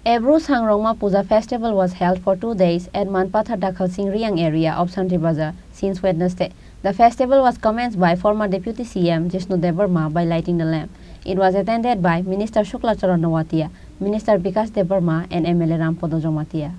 A Bru Sangrongma Puja festival was held for 2 days at Manpathar Dakhal Singh Reang area of Tripura since Wednesday. The festival was commenced by former Deputy CM Jishnu Verma by lighting the lamp. It was attended by Minister Shuklacharan Nawatia, Minister Vikas Verma, and MLA Rampodo Jomatia.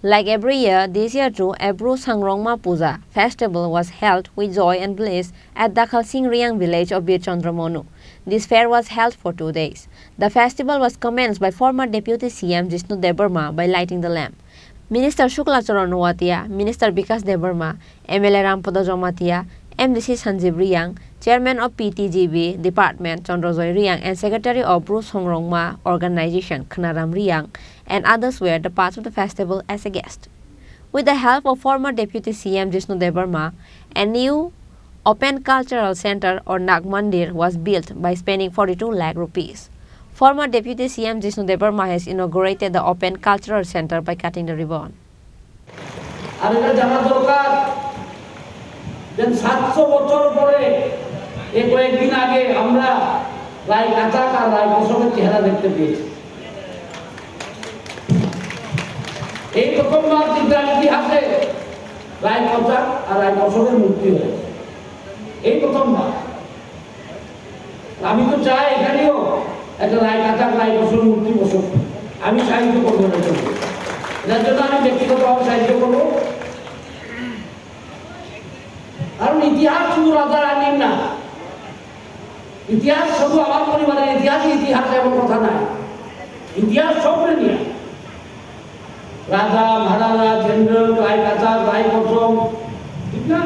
Like every year, this year too, a Bru Sangrongma Puja festival was held with joy and bliss at Dakhal Singh Reang village of Birchandra Manu. This fair was held for 2 days. The festival was commenced by former Deputy CM Jishnu Verma by lighting the lamp. Minister Shuklacharan Nawatia, Minister Vikas Verma, MLA Rampodo Jomatia, MDC Sanjeev Reang, Chairman of PTGB Department Chandrajoy Reang, and Secretary of Bru Sangrongma Organization Khorang Reang, and others were the part of the festival as a guest. With the help of former Deputy CM Jishnu Verma, a new Open Cultural Center or Nag Mandir was built by spending 42 lakh rupees. Former Deputy CM Jishnu Verma has inaugurated the Open Cultural Center by cutting the ribbon. দেন 700 বছর পরে এই কয়েকদিন আগে আমরা রায় কাচাক আর রায় কসমের চেহারা দেখতে পেয়েছি। এই প্রথমবার ত্রিপুরার ইতিহাসে রায় কাচাক আর রায় কসমের মূর্তি হয়েছে, এই প্রথমবার। আমি তো চাই এখানেও একটা রায় কাচাক রায় কসমের মূর্তি বসুক, আমি সাহায্য করবো এটার জন্য। এটার জন্য আমি ব্যক্তিগতভাবে সাহায্য করবো, কারণ ইতিহাস শুধু রাজা রানীর না, ইতিহাস শুধু আমার পরিবারের ইতিহাস, ইতিহাস এমন কথা নাই, ইতিহাস সবরে নিয়ে রাজা মহারাজা জেনারেল রায় কাচাক রায় কসম, ঠিক না,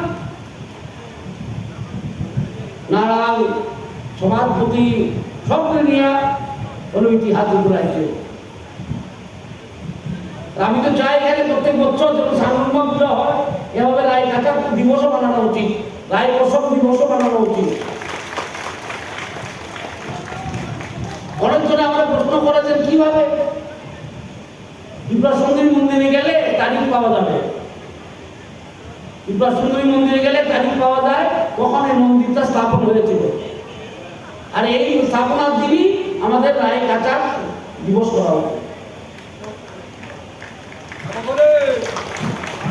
নারায়ণ সমাজপতি সবরে নিয়ে কোনো ইতিহাস রাজ্যে। আমি তো চাই এখানে প্রত্যেক বছর যখন সাংগঠনিক পূজা হয় এভাবে রায় কাচাক দিবসও বানানো উচিত, রায় কসম দিবসও বানানো উচিত। অনেকজনে আমরা প্রশ্ন করেছেন কিভাবে ত্রিপুরা সুন্দরী মন্দিরে গেলে তারিখ পাওয়া যাবে, ত্রিপুরা সুন্দরী মন্দিরে গেলে তারিখ পাওয়া যায় কখন এই মন্দিরটা স্থাপন হয়েছিল, আর এই স্থাপনার দিনই আমাদের রায় কাচাক দিবস করা উচিত।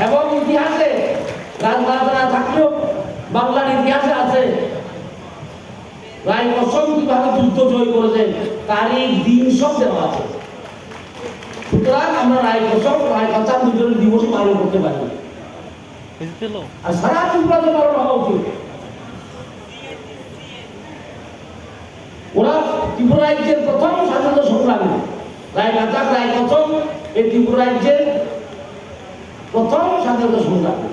এবং ইতিহাসে রাজমাতা থাকলেও বাংলার ইতিহাসে আছে রায় কসম কিভাবে যুদ্ধ জয় করেছেন, তারিখ দিন সব দেওয়া আছে। সুতরাং আমরা রায় কসম রায় কাচাক দুজনের দিবস পালন করতে পারি, আর সারা ত্রিপুরাতে পালন হওয়া উচিত। ওরা ত্রিপুরা রাজ্যের প্রথম স্বাধীনতা সংগ্রামী রায় কাচাক রায় কসম এই ত্রিপুরা রাজ্যের প্রথম স্বাধীনতা সংগ্রামী,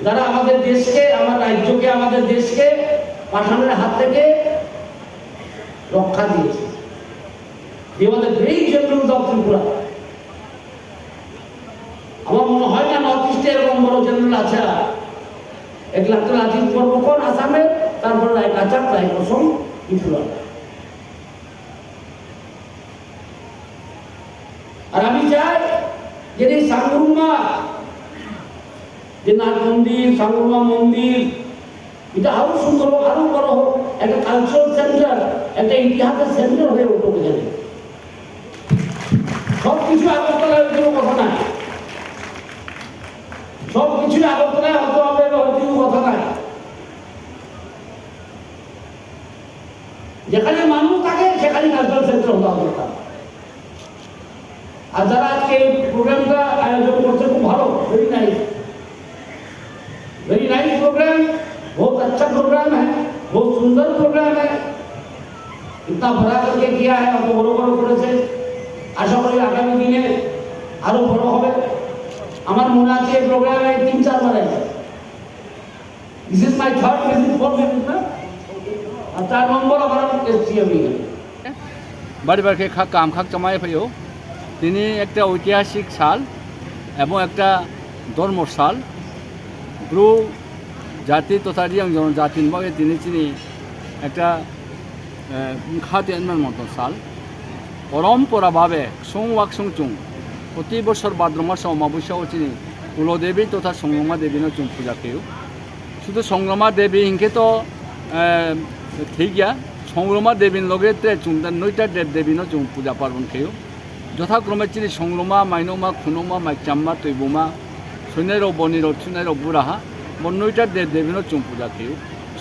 যারা আমাদের দেশকে, আমার রাজ্যকে, আমাদের দেশকে পাঠানের হাত থেকে রক্ষা দিয়েছে। আমাদের গ্রেট জেনারেল অফ ত্রিপুরা, আমার মনে হয় না নর্থ ইস্টে এরকম বড় জেনারেল আছে। একলাখ আজিজ পর্বকন আসামের, তারপর রায় কাচাক রায় কসম ত্রিপুরা। আর আমি চাই যে সাংরুমা যে নাট মন্দির, সাংরুমা মন্দির, এটা আরো সুন্দর হোক, আরো বড় হোক, একটা কালচারাল সেন্টার, একটা ইতিহাসের সেন্টার হয়ে উঠুক। এখানে সবকিছু আগরতলায় কোনো কথা নাই, সবকিছু আগরতলায় হতে হবে কোনো কথা নাই। যেখানে মানুষ থাকে সেখানে কালচারাল সেন্টার হতে হবে। আর যারা আজকে এই প্রোগ্রামটা আয়োজন করছে খুব ভালো, वेरी नाइस प्रोग्राम, बहुत अच्छा प्रोग्राम है, बहुत सुंदर प्रोग्राम है। इतना बड़ा करके किया है, और बड़ो बड़ो करेছে, आशा करी आगामी दिने আরো বড় হবে। আমার মনে আছে এই প্রোগ্রামে 3-4 বার আছে। This is my third visit, fourth visit না, আর 4 নম্বর আবার এসছি আমি। বাড়ি বাড়ি কাম খাক জমাই ফেও তিনি একটা ঐতিহাসিক সাল এবং একটা ধর্ম সাল ব্রু জাতি তথা রিয়াং জনজাতির মধ্যে তিনি একটা খাদ্যের মতো সাল পরম্পরাভাবে সংওয়াক সংচুং প্রতি বছর ভাদ্র মাসে অমাবস্যাও তিনি কুলদেবী তথা সংগ্রামা দেবী চুং পূজা খেয়েও শুধু সংগ্রামা দেবী হিংকে তো ঠিক গিয়া সংগ্রমা দেবীর লগে তে চুমদান নয়টা দেব দেবীনো চুম পূজা পার্বণ খেয়েও যথাক্রমে চিনি সংগ্রমা মাইনমা খুনমা মাইচাম্মা তৈবমা সৈন্যের বনির থুনের বুড়াহা বন্যইটা দেব দেবীনো চুম পূজা খেয়েও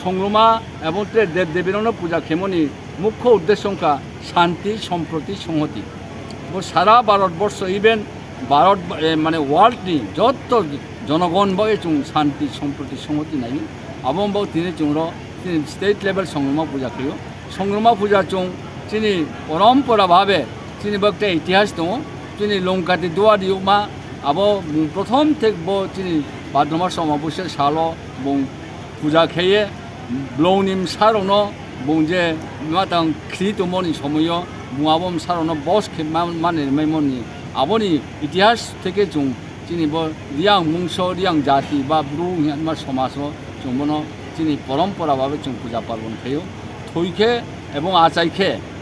সংগ্রমা এবং দেব দেবীরও পূজা খেমনি মুখ্য উদ্দেশ্যঙ্কা শান্তি সম্প্রতি সংহতি সারা ভারতবর্ষ ইভেন ভারত মানে ওয়ার্ল্ডনি যত জনগণ বয়ে চুং শান্তি সম্প্রতি সংহতি নাই এবং বাউ তিনি চুংর তিনি স্টেট লেভেল সংগ্রমা পূজা খেয়েও সংগ্রমা পূজা চুং তিনি পরম্পরাভাবে তিনি একটা ইতিহাস দো তিনি লঙ্কাতে দুয়ারি মা আবো প্রথম থেকে বো তিনি ভাদ্র মাস অমাবস্যা সালো বং পূজা খেয়ে ব্লৌনিম সারনো বং যে মাতাং খ্রি তুমনি সময় মুয়াবম সারনো বস মানে মেমনি আবনি ইতিহাস থেকে চুং তিনি রিয়াং মুংস রিয়াং জাতি বা ব্রু হিয়ানমা সমাজ চুম্বন তিনি পরম্পরাভাবে চুং পূজা পার্বণ খেয়েও থইখে এবং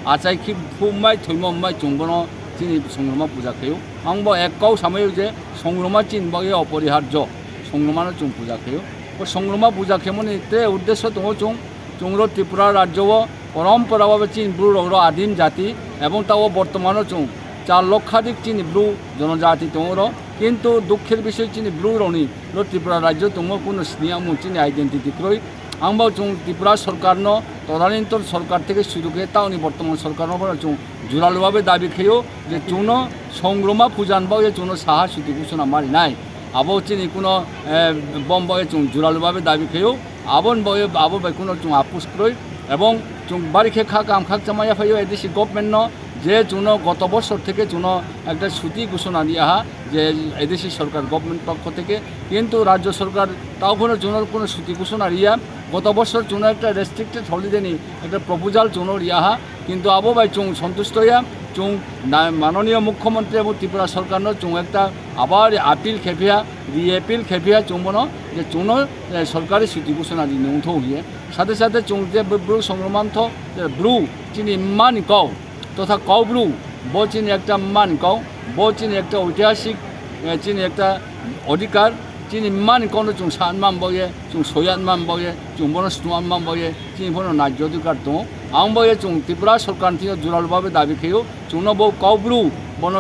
আচাইখি ফুমাই থৈমাই চুম্বন তিনি সংগ্রমা পূজা খেয়েও আংব একও সাময়িক যে সংগ্রমা চিনবগে অপরিহার্য সংগ্রমানো চুং পূজা খেয়েও ও সংগ্রমা পূজা খেমনি তে উদ্দেশ্য তোমার চুংর ত্রিপুরা রাজ্য পরম্পরাভাবে চীন ব্রু আদিম জাতি এবং তাও বর্তমানও চুং 4 লক্ষাধিক চীন ব্রু জনজাতি তোমার কিন্তু দুঃখের বিষয় চীন ব্রু রনি ত্রিপুরা রাজ্য তোমার কোনো স্নেহ চীন আইডেন্টিটি ক্রয় आंबाव चुं त्रिपुरा सरकारनो तदानीन्तन सरकार থেকে শুরু করে তাওনি বর্তমান সরকারনো চুং জোরালোভাবে দাবি খেয়েও যে চুনো সংগ্রমা পূজানবাও যে চুনো সাহা সুতি ঘোষণা মারি নাই আবো চিনি কোনো বম্বয়ে চুং জোরালোভাবে দাবি খেয়েও আবন বয়ে আবো কোনো চুং আপুস ক্রয় এবং চুং বাড়ি খে খা কাম খাক জামাইয়া ফাইও এদেশি গভর্নমেন্ট যে চুনো গত বছর থেকে চুনো একটা সুতি ঘোষণা দিয়া যে এদেশি সরকার গভর্নমেন্ট পক্ষ থেকে কিন্তু রাজ্য সরকার তাও চুনোর কোনো সুতি ঘোষণা রিয়া গত বছর চুনো একটা রেস্ট্রিক্টেড হলিডে নি একটা প্রপোজাল চুনো রিয়াহা কিন্তু আবো ভাই চুং সন্তুষ্ট হইয়া চুং মাননীয় মুখ্যমন্ত্রী এবং ত্রিপুরা সরকার চুং একটা আবার আপিল খেপিয়া রিএপিল খেপিয়া চুম্বন যে চুনো সরকারি সুতি ঘোষণা নিউথ হইয়ে সাথে সাথে চুং যে ব্রু সংগ্রমান্থ ব্রু চিনি মান কও তথা কও ব্রু বো চিনি একটা মান কও বো চিনি একটা ঐতিহাসিক চিনি একটা অধিকার চিনি মান কোনো চুং সানমান বয়ে চুং সয়ানমান বয়ে চুং বন স্টুয়ানমান বয়ে চিনি বন ন্যায্য অধিকার দো আং বয়ে চুং ত্রিপুরা সরকার থেকে জোরালোভাবে দাবি খেয়েও চুনো বউ কব্রু বন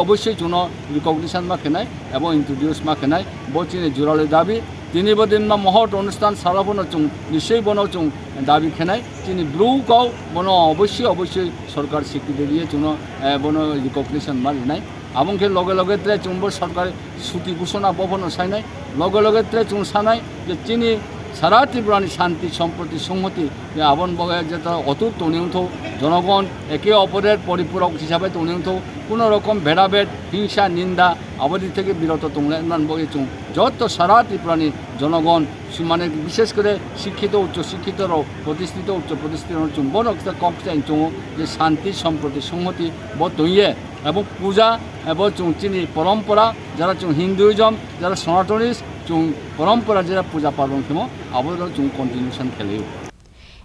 অবশ্যই চুনো রিকগনিশন মা খেনাই এবং ইন্ট্রোডিউস মা খেনাই বো চিনি জোরালো দাবি তিনি বদিন মা মহৎ অনুষ্ঠান সারা বন চুং নিশ্চয়ই বন চুং দাবি খেনাই চিনি ব্রু কও বন অবশ্যই সরকার স্বীকৃতি দিয়ে চুনো বন রিকগনিশন মা লিনাই আমনকে লগে লগে ত্রে চুম্বর সরকার সুতি ঘোষণা ববন সাইনাই লগে লগে ত্রে চুং সানাই যে চিনি সারা ত্রিপুরানি শান্তি সম্প্রতি সংহতি আবন বগে যেটা অতুট তনিউথ জনগণ একে অপরের পরিপূরক হিসাবে তনিউথ কোনো রকম ভেদাভেদ হিংসা নিন্দা অবধি থেকে বিরত তোমলান বগে চুং যত সারা ত্রিপুরানি জনগণ মানে বিশেষ করে শিক্ষিত উচ্চ শিক্ষিতর প্রতিষ্ঠিত উচ্চ প্রতিষ্ঠিত চুম্বন কক্সাইন চুং যে শান্তি সম্প্রতি সংহতি ব তৈয়ে এবং পূজা এবং চুং চিনি পরম্পরা যারা চুং হিন্দুইজম যারা সনাতনিস চুং পরম্পরা যারা পূজা পার্বণ খেমো আবার চুং কন্টিনিউশন খেলেও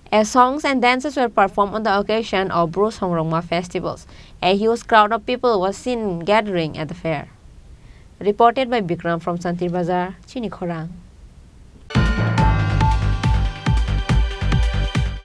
As songs and dances were performed on the occasion of Bru Sangrongma festivals, a huge crowd of people was seen gathering at the fair. Reported by Bikram from Santir Bazar, Chini Khorang.